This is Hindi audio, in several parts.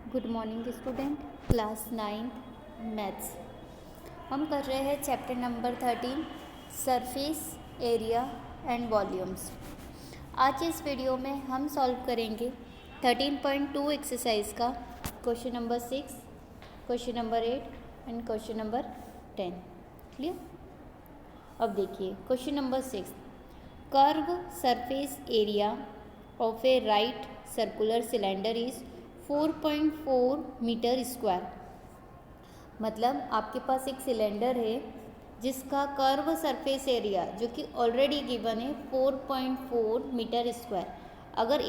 Good morning student, class 9 maths. हम कर रहे हैं chapter number 13 surface area and volumes. आज इस वीडियो में हम सॉल्व करेंगे 13.2 एक्सरसाइज का question number 6, question number 8 and question number 10। Clear? अब देखिए question number 6, curve surface area of a right circular cylinder is 4.4 metre square. मतलब आपके पास एक सिलेंडर है जिसका कर्व सरफेस एरिया जो कि ऑलरेडी गिवन है 4.4 मीटर स्क्वायर। अगर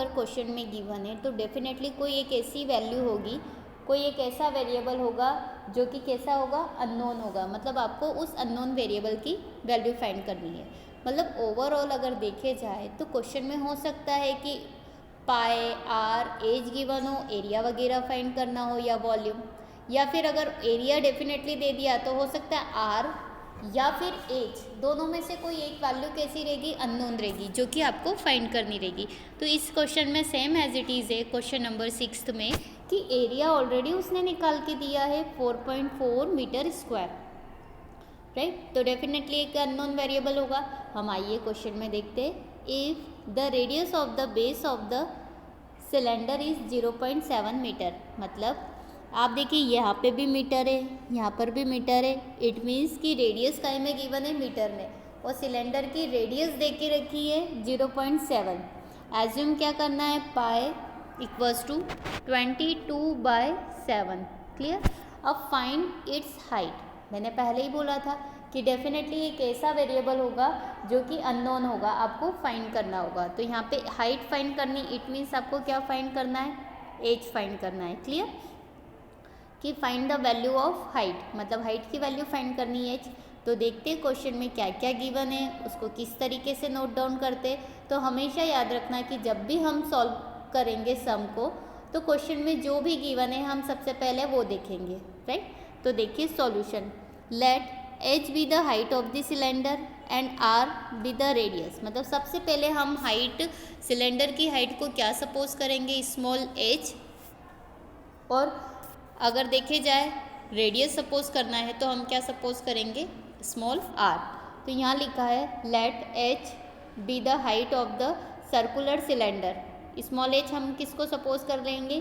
क्वेश्चन में गिवन है तो डेफिनेटली कोई एक ऐसी वैल्यू होगी, कोई एक ऐसा वेरिएबल होगा जो कि कैसा होगा, अननोन होगा। मतलब आपको उस अननोन वेरिएबल की वैल्यू फाइंड करनी है। मतलब ओवरऑल अगर देखे जाए तो क्वेश्चन में हो सकता है कि पाई, आर, एज गिवन हो, एरिया वगैरह फाइंड करना हो या वॉल्यूम, या फिर अगर एरिया डेफिनेटली दे दिया तो हो सकता है आर या फिर एज, दोनों में से कोई एक वैल्यू कैसी रहेगी, अननोन रहेगी, जो कि आपको फाइंड करनी रहेगी। तो इस क्वेश्चन में सेम एज इट इज़ है क्वेश्चन नंबर 6 में कि एरिया ऑलरेडी उसने निकाल के दिया है 4.4 मीटर स्क्वायर, राइट। तो डेफिनेटली एक अननोन वेरिएबल होगा। हम आइए क्वेश्चन में देखते हैं। If the radius of the base of the cylinder is 0.7 metre. मतलब आप देखिए यहाँ पे भी मीटर है, यहाँ पर भी मीटर है। इट मीन्स कि रेडियस काय में गिवन है, मीटर में, और सिलेंडर की रेडियस दे के रखी है 0.7। एज्यूम क्या करना है, पाई इक्वल्स टू 22/7। क्लियर? अब फाइंड इट्स हाइट। मैंने पहले ही बोला था कि डेफिनेटली एक ऐसा वेरिएबल होगा जो कि अननोन होगा, आपको फाइंड करना होगा। तो यहाँ पे हाइट फाइंड करनी, इट मीन्स आपको क्या फाइंड करना है, एज फाइंड करना है। क्लियर? कि find the value of height, मतलब हाइट की वैल्यू फाइंड करनी है एज। तो देखते हैं क्वेश्चन में क्या क्या गिवन है, उसको किस तरीके से नोट डाउन करते। तो हमेशा याद रखना कि जब भी हम सॉल्व करेंगे सम को, तो क्वेश्चन में जो भी गिवन है हम सबसे पहले वो देखेंगे, राइट। तो देखिए solution. Let h be the height of the cylinder and r be the radius. मतलब सबसे पहले हम हाइट, सिलेंडर की हाइट को क्या सपोज करेंगे, स्मॉल एच, और अगर देखे जाए रेडियस सपोज करना है तो हम क्या सपोज करेंगे, स्मॉल आर। तो यहाँ लिखा है let h be the height of the circular cylinder. Small h हम किसको सपोज कर लेंगे,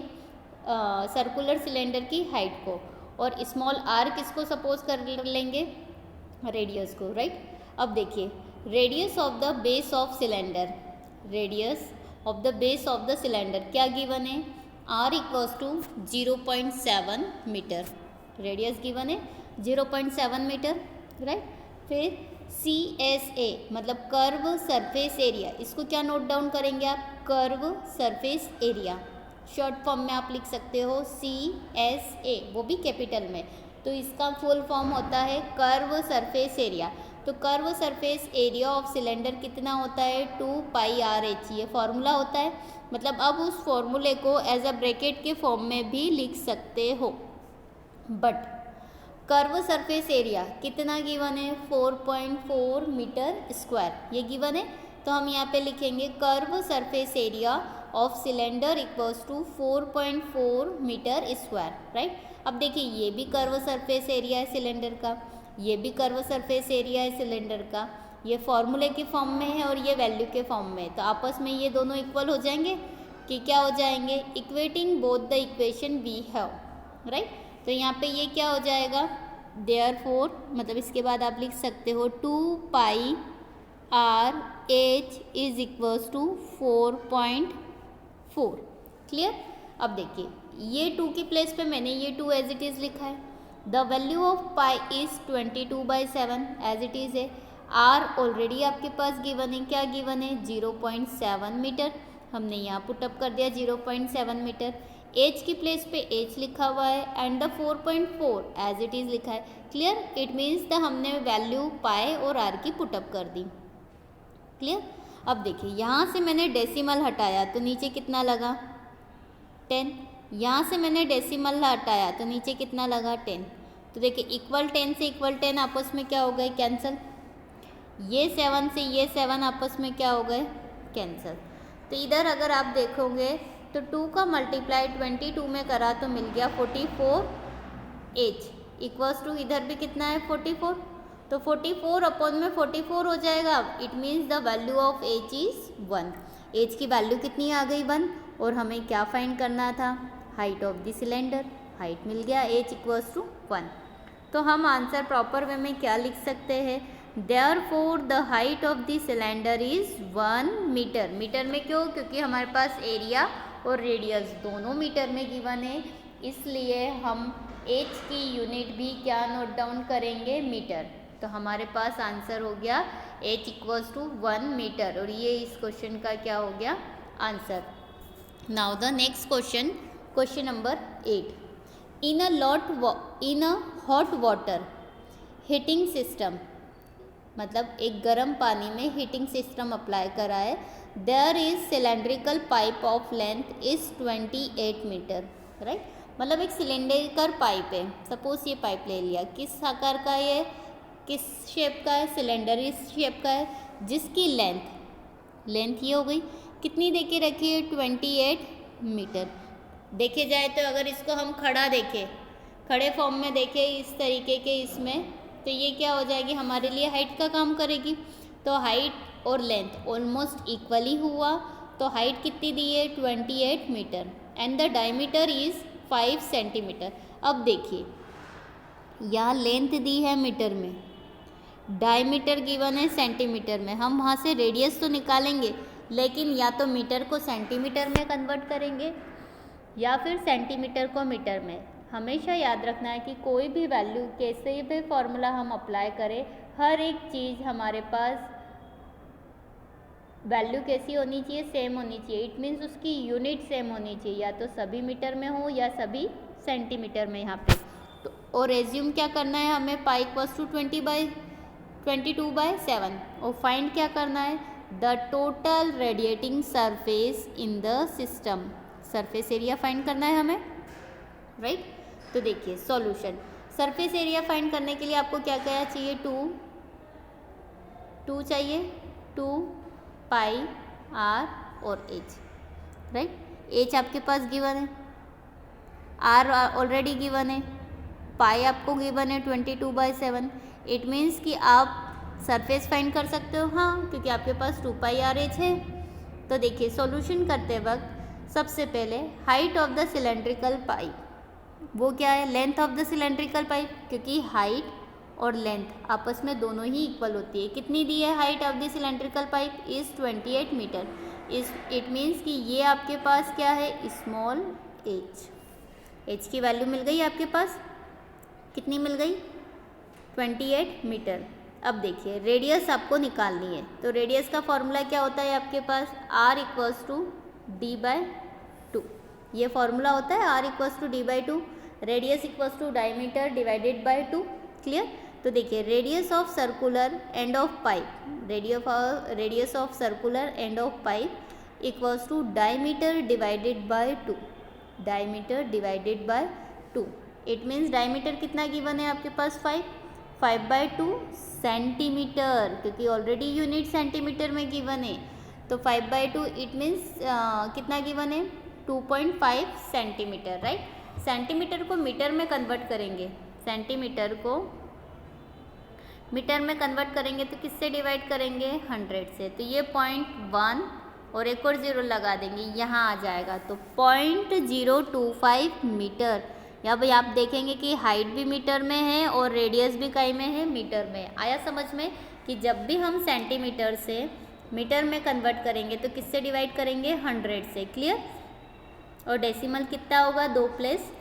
सर्कुलर सिलेंडर की हाइट को, और स्मॉल आर किसको सपोज कर लेंगे, रेडियस को, राइट। अब देखिए radius of the base of cylinder, radius of the base of the cylinder क्या गिवन है, r equals to 0.7 metre. Radius given है 0.7 मीटर, राइट। फिर सी एस ए मतलब कर्व सरफेस एरिया, इसको क्या नोट डाउन करेंगे आप, curve surface area. Short form में आप लिख सकते हो सी एस ए, वो भी कैपिटल में। तो इसका फुल फॉर्म होता है कर्व सरफेस एरिया। तो curve surface area of cylinder कितना होता है, 2πRH, ये फॉर्मूला होता है। मतलब अब उस फॉर्मूले को एज अ ब्रैकेट के फॉर्म में भी लिख सकते हो। बट कर्व सरफेस एरिया कितना गिवन है, 4.4 मीटर स्क्वायर, ये गिवन है। तो हम यहाँ पे लिखेंगे curve surface area of cylinder equals to 4.4 metre square, right. अब देखिए ये भी कर्व सरफेस एरिया है सिलेंडर का, ये भी कर्व सरफेस एरिया है सिलेंडर का। ये फॉर्मूले के फॉर्म में है और ये वैल्यू के फॉर्म में है। तो आपस में ये दोनों इक्वल हो जाएंगे कि क्या हो जाएंगे, equating both the equation we have, right. तो यहाँ पे ये क्या हो जाएगा, देयरफॉर, मतलब इसके बाद आप लिख सकते हो 2πRH is equals to 4.4। Clear? अब देखिए ये 2 की प्लेस पे मैंने ये 2 एज इट इज़ लिखा है। The value of pi is 22/7 as it is है। आर ऑलरेडी आपके पास गिवन है, क्या गिवन है, 0.7 मीटर। हमने यहाँ पुटअप कर दिया 0.7 मीटर। एच की प्लेस पे एच लिखा हुआ है and the 4.4 as it is लिखा है। क्लियर? इट मीन्स द हमने वैल्यू पाई और आर की पुटअप कर दी। क्लियर? अब देखिए यहाँ से मैंने डेसिमल हटाया तो नीचे कितना लगा, 10। यहाँ से मैंने डेसिमल हटाया तो नीचे कितना लगा, 10। तो देखिए इक्वल 10 से इक्वल 10 आपस में क्या हो गए, कैंसिल। ये 7 से ये 7 आपस में क्या हो गए, कैंसिल। तो इधर अगर आप देखोगे तो 2 का मल्टीप्लाई 22 में करा तो मिल गया 44H इक्वल्स टू इधर भी कितना है 44, तो 44 अपॉन में 44 हो जाएगा। It means the value of H is 1। H की वैल्यू कितनी आ गई 1, और हमें क्या फाइंड करना था, height of the cylinder. Height मिल गया H इक्वल्स टू 1। तो हम आंसर प्रॉपर वे में क्या लिख सकते हैं, therefore the height of the cylinder is 1 metre. Metre में क्यों, क्योंकि हमारे पास एरिया और रेडियस दोनों मीटर में गिवन है, इसलिए हम H की यूनिट भी क्या नोट डाउन करेंगे, मीटर। तो हमारे पास आंसर हो गया H इक्वल्स टू 1 मीटर, और ये इस क्वेश्चन का क्या हो गया answer. Now the next question, question number 8। In a hot water heating system, मतलब एक गर्म पानी में हीटिंग सिस्टम अप्लाई करा है। There is cylindrical pipe of length is 28 metre, right. मतलब एक सिलेंडरिकल पाइप है, सपोज ये पाइप ले लिया, किस आकार का है ये, किस शेप का है, सिलेंडर शेप का है, जिसकी लेंथ ये हो गई, कितनी दे के रखी है 28 मीटर। देखे जाए तो अगर इसको हम खड़ा देखें, खड़े फॉर्म में देखें इस तरीके के इसमें, तो ये क्या हो जाएगी, हमारे लिए हाइट का काम करेगी। तो हाइट और लेंथ ऑलमोस्ट इक्वली हुआ, तो हाइट कितनी दी है 28 metre and the diameter is 5 centimetre. अब देखिए यहाँ लेंथ दी है मीटर में, डायमीटर गिवन है सेंटीमीटर में। हम वहाँ से रेडियस तो निकालेंगे, लेकिन या तो मीटर को सेंटीमीटर में कन्वर्ट करेंगे या फिर सेंटीमीटर को मीटर में। हमेशा याद रखना है कि कोई भी वैल्यू, कैसे भी फॉर्मूला हम अप्लाई करें, हर एक चीज़ हमारे पास वैल्यू कैसी होनी चाहिए, सेम होनी चाहिए। इट मीन्स उसकी यूनिट सेम होनी चाहिए, या तो सभी मीटर में हो या सभी सेंटीमीटर में यहाँ पे। तो और एज्यूम क्या करना है हमें, पाई इक्वल्स टू 22/7, और फाइंड क्या करना है, the total radiating surface in the system. Surface area find करना है हमें, राइट। तो देखिए सॉल्यूशन, सरफेस एरिया फाइंड करने के लिए आपको क्या क्या चाहिए, 2 चाहिए, 2 पाई आर और एच, राइट। एच आपके पास गिवन है, आर ऑलरेडी गिवन है, पाई आपको गिवन है 22/7। इट मीन्स कि आप सरफेस फाइंड कर सकते हो, हाँ, क्योंकि आपके पास 2 पाई आर एच है। तो देखिए सॉल्यूशन करते वक्त सबसे पहले height of the cylindrical pipe, वो क्या है, length of the cylindrical pipe, क्योंकि हाइट और लेंथ आपस में दोनों ही इक्वल होती है। कितनी दी है height of the cylindrical pipe is 28 metre. It means कि ये आपके पास क्या है, स्मॉल एच की वैल्यू मिल गई आपके पास, कितनी मिल गई 28 मीटर। अब देखिए रेडियस आपको निकालनी है, तो रेडियस का फॉर्मूला क्या होता है आपके पास, r इक्वल्स टू d/2। ये फॉर्मूला होता है r equals to d/2, radius equals to diameter divided by 2। Clear. तो देखिए radius of circular end of pipe, radius of circular end of pipe equals to diameter divided by 2, diameter divided by 2। It means diameter कितना गिवन है आपके पास 5/2 सेंटीमीटर, क्योंकि ऑलरेडी यूनिट सेंटीमीटर में गिवन है। तो 5/2 इट मीन्स कितना गिवन है 2.5 सेंटीमीटर, राइट। सेंटीमीटर को मीटर में कन्वर्ट करेंगे, सेंटीमीटर को मीटर में कन्वर्ट करेंगे तो किससे डिवाइड करेंगे, 100 से। तो ये 0.1 और एक और 0 लगा देंगे, यहाँ आ जाएगा तो 0.025 मीटर। या भाई आप देखेंगे कि हाइट भी मीटर में है और रेडियस भी कई में है, मीटर में। आया समझ में कि जब भी हम सेंटीमीटर से मीटर में कन्वर्ट करेंगे तो किससे डिवाइड करेंगे, 100 से। क्लियर। और डेसिमल कितना होगा, 2 प्लेस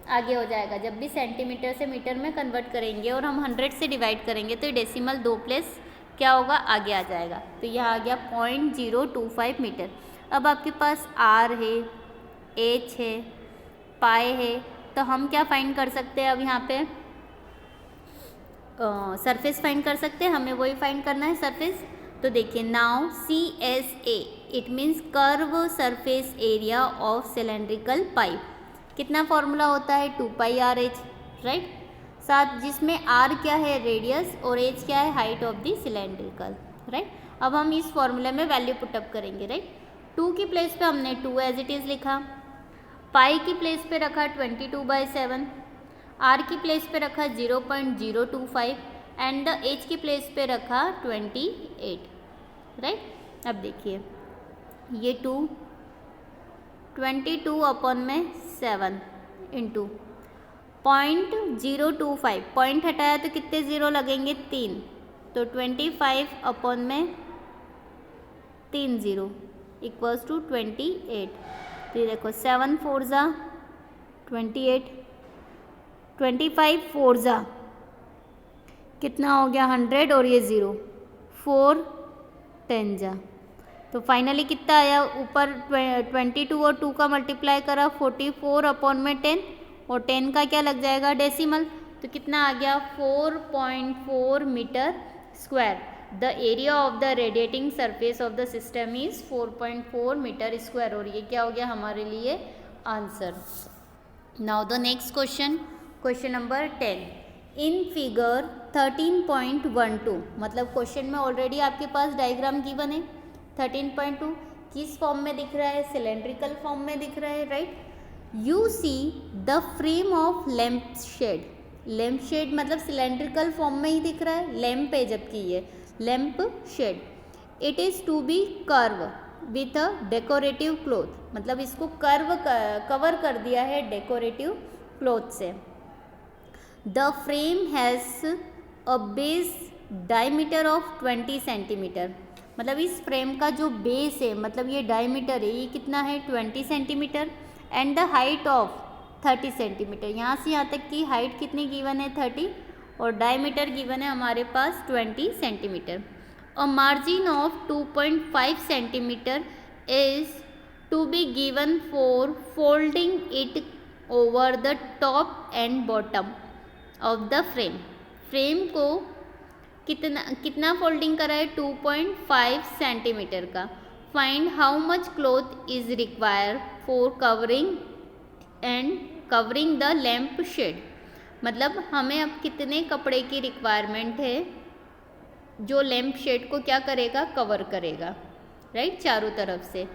आगे हो जाएगा। जब भी सेंटीमीटर से मीटर में कन्वर्ट करेंगे और हम 100 से डिवाइड करेंगे तो डेसिमल 2 प्लेस क्या होगा, आगे आ जाएगा। तो यह आ गया 0.025 मीटर। अब आपके पास आर है, एच है, पाई है, तो हम क्या फाइंड कर सकते हैं, अब यहाँ पे सरफेस फाइंड कर सकते हैं, हमें वही फाइंड करना है सरफेस। तो देखिए now CSA it means curve surface area of cylindrical pipe. कितना फॉर्मूला होता है 2πRh, राइट। साथ जिसमें r क्या है, रेडियस, और h क्या है, height of the cylindrical, right. अब हम इस फॉर्मूले में वैल्यू पुटअप करेंगे, राइट। 2 की प्लेस पे हमने 2 एज इट इज़ लिखा, पाई की प्लेस पे रखा 22/7, आर की प्लेस पे रखा 0.025 एंड द एच की प्लेस पे रखा 28, राइट। अब देखिए ये 22/7 इंटू 0.025, पॉइंट हटाया तो कितने ज़ीरो लगेंगे 3, तो 25/3 ज़ीरो इक्वल्स टू 28। तो ये देखो 7 4 ज़ा 28, 25 4 ज़ा कितना हो गया 100 और ये 0 4 10 ज़ा, तो फाइनली कितना आया ऊपर 22 और 2 का मल्टीप्लाई करा 44/10 और 10 का क्या लग जाएगा डेसिमल, तो कितना आ गया 4.4 metre square. The area of the radiating surface of the system is 4.4 metre square, और ये क्या हो गया हमारे लिए answer. Now the next question, question number 10 in figure 13.12, मतलब क्वेश्चन में ऑलरेडी आपके पास डायग्राम गिवन है। 13.2 किस फॉर्म में दिख रहा है, सिलेंड्रिकल फॉर्म में दिख रहा है, right. You see the frame of lamp shade, lamp shade मतलब सिलेंड्रिकल फॉर्म में ही दिख रहा है, लैम्प है जबकि ये lamp shade. It is to be curve with a decorative cloth, मतलब इसको कवर कर दिया है डेकोरेटिव क्लॉथ से। The frame has a base diameter of 20 centimetre, मतलब इस फ्रेम का जो बेस है मतलब ये डायमीटर है ये कितना है 20 centimetre and the height of 30 centimetre, यहाँ से यहाँ तक की हाइट कितनी गिवन है 30 और डायमीटर गिवन है हमारे पास 20 centimetre. A margin of 2.5 centimetre is to be given for folding it over the top and bottom of the frame, frame को कितना फोल्डिंग करा है 2.5 सेंटीमीटर का। Find how much cloth is required for covering the lamp shade, मतलब हमें अब कितने कपड़े की रिक्वायरमेंट है जो लैम्प शेड को क्या करेगा कवर करेगा, राइट, चारों तरफ से।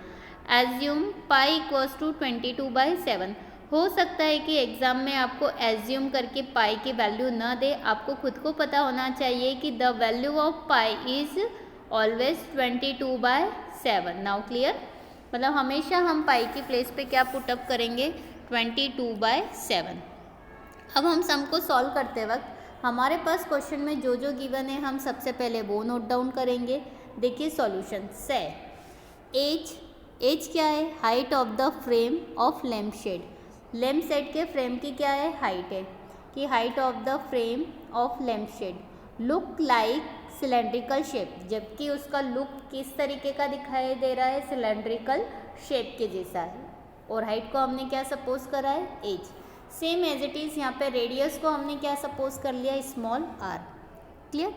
एज्यूम पाई इक्वल्स टू 22/7, हो सकता है कि एग्ज़ाम में आपको एज्यूम करके पाई की वैल्यू ना दे, आपको खुद को पता होना चाहिए कि the value of pi is always 22/7। Now clear, मतलब हमेशा हम पाई की प्लेस पे क्या पुटअप करेंगे 22/7। अब हम सम को सॉल्व करते वक्त हमारे पास क्वेश्चन में जो जो गिवन है हम सबसे पहले वो नोट डाउन करेंगे। देखिए सॉल्यूशन से एज क्या है height of the frame of lamp shade, lamp shade के फ्रेम की क्या है हाइट है कि height of the frame of lamp shade look like cylindrical shape, जबकि उसका लुक किस तरीके का दिखाई दे रहा है सिलेंड्रिकल शेप के जैसा है, और हाइट को हमने क्या सपोज करा है h. Same as it is यहाँ पे रेडियस को हमने क्या सपोज कर लिया small r. Clear,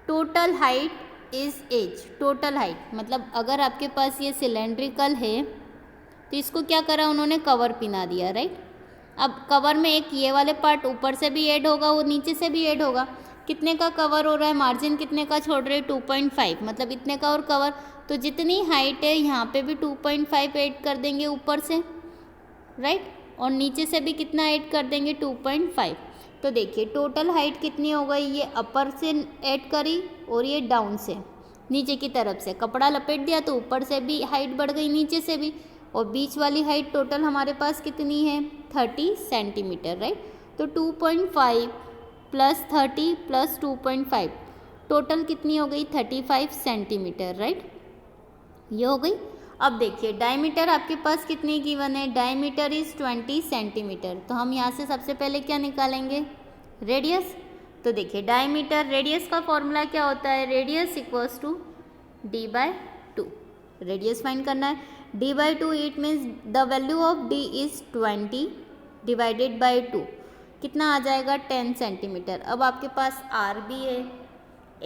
total height is h, total height मतलब अगर आपके पास ये सिलेंड्रिकल है तो इसको क्या करा उन्होंने कवर पिना दिया, राइट। अब कवर में एक ये वाले पार्ट ऊपर से भी ऐड होगा वो नीचे से भी ऐड होगा, कितने का कवर हो रहा है मार्जिन कितने का छोड़ रहे 2.5 मतलब इतने का और कवर, तो जितनी हाइट है यहाँ पे भी 2.5 ऐड कर देंगे ऊपर से, राइट, और नीचे से भी कितना ऐड कर देंगे 2.5। तो देखिए टोटल हाइट कितनी हो गई, ये अपर से ऐड करी और ये डाउन से नीचे की तरफ से कपड़ा लपेट दिया तो ऊपर से भी हाइट बढ़ गई नीचे से भी, और बीच वाली हाइट टोटल हमारे पास कितनी है 30 सेंटीमीटर, राइट। तो 2.5 प्लस 30 प्लस 2.5 टोटल कितनी हो गई 35 सेंटीमीटर, राइट, ये हो गई। अब देखिए डायमीटर आपके पास कितनी गिवन है, डायमीटर इज़ 20 सेंटीमीटर, तो हम यहाँ से सबसे पहले क्या निकालेंगे रेडियस। तो देखिए डायमीटर रेडियस का फॉर्मूला क्या होता है, radius equals to d/2, radius find करना है। d/2 it means the value of d is 20 divided by 2 कितना आ जाएगा 10 सेंटीमीटर। अब आपके पास r भी है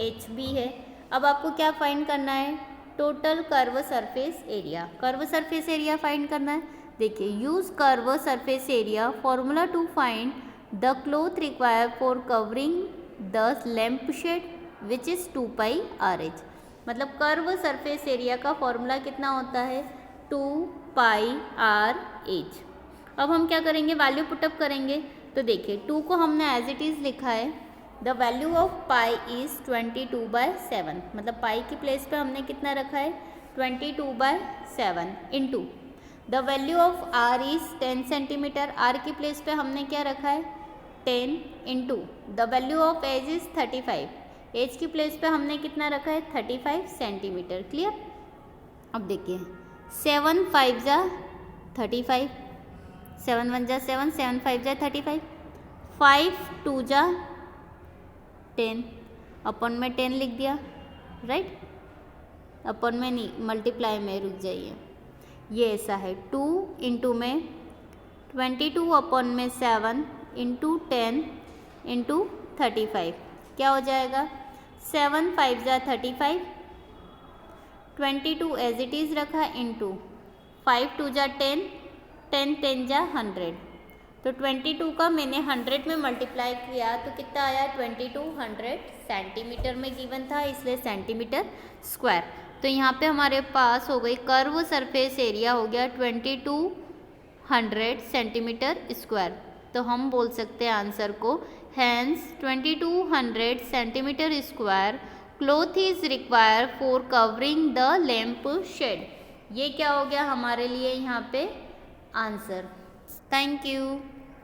h भी है, अब आपको क्या फाइंड करना है total curve surface area, curve surface area find करना है। देखिए use curve surface area formula to find the cloth require for covering the lamp shade which is 2πRh, मतलब कर्व सरफेस एरिया का फॉर्मूला कितना होता है 2 पाई आर एच। अब हम क्या करेंगे, वैल्यू पुटअप करेंगे। तो देखिए 2 को हमने एज इट इज़ लिखा है, the value of pi is 22/7, मतलब पाई की प्लेस पे हमने कितना रखा है 22/7 into the value of r is 10 centimetre, r की प्लेस पे हमने क्या रखा है 10 into the value of h is 35, h की प्लेस पे हमने कितना रखा है 35 सेंटीमीटर। क्लियर। अब देखिए 7 5 जा 35, 7 1 जा 7, 7 5 जा 35, 5 2 जा 10, अपन में 10 लिख दिया, राइट, अपन में नहीं, मल्टीप्लाई में, रुक जाइए, ये ऐसा है 2 इंटू में 22 अपन में 7 इंटू 10 इंटू 35, क्या हो जाएगा 7 5 जा 35, 22 एज इट इज़ रखा इंटू 5 2 जा 10, 10 10 जा 100, तो 22 का मैंने 100 में मल्टीप्लाई किया तो कितना आया 2200 सेंटीमीटर में गिवन था, इसलिए सेंटीमीटर स्क्वायर। तो यहाँ पे हमारे पास हो गई कर्व सरफेस एरिया हो गया 2200 सेंटीमीटर स्क्वायर। तो हम बोल सकते हैं आंसर को, hence 2200 centimetre square cloth is require for covering the lamp shade. ये क्या हो गया हमारे लिए यहाँ पे आंसर। Thank you.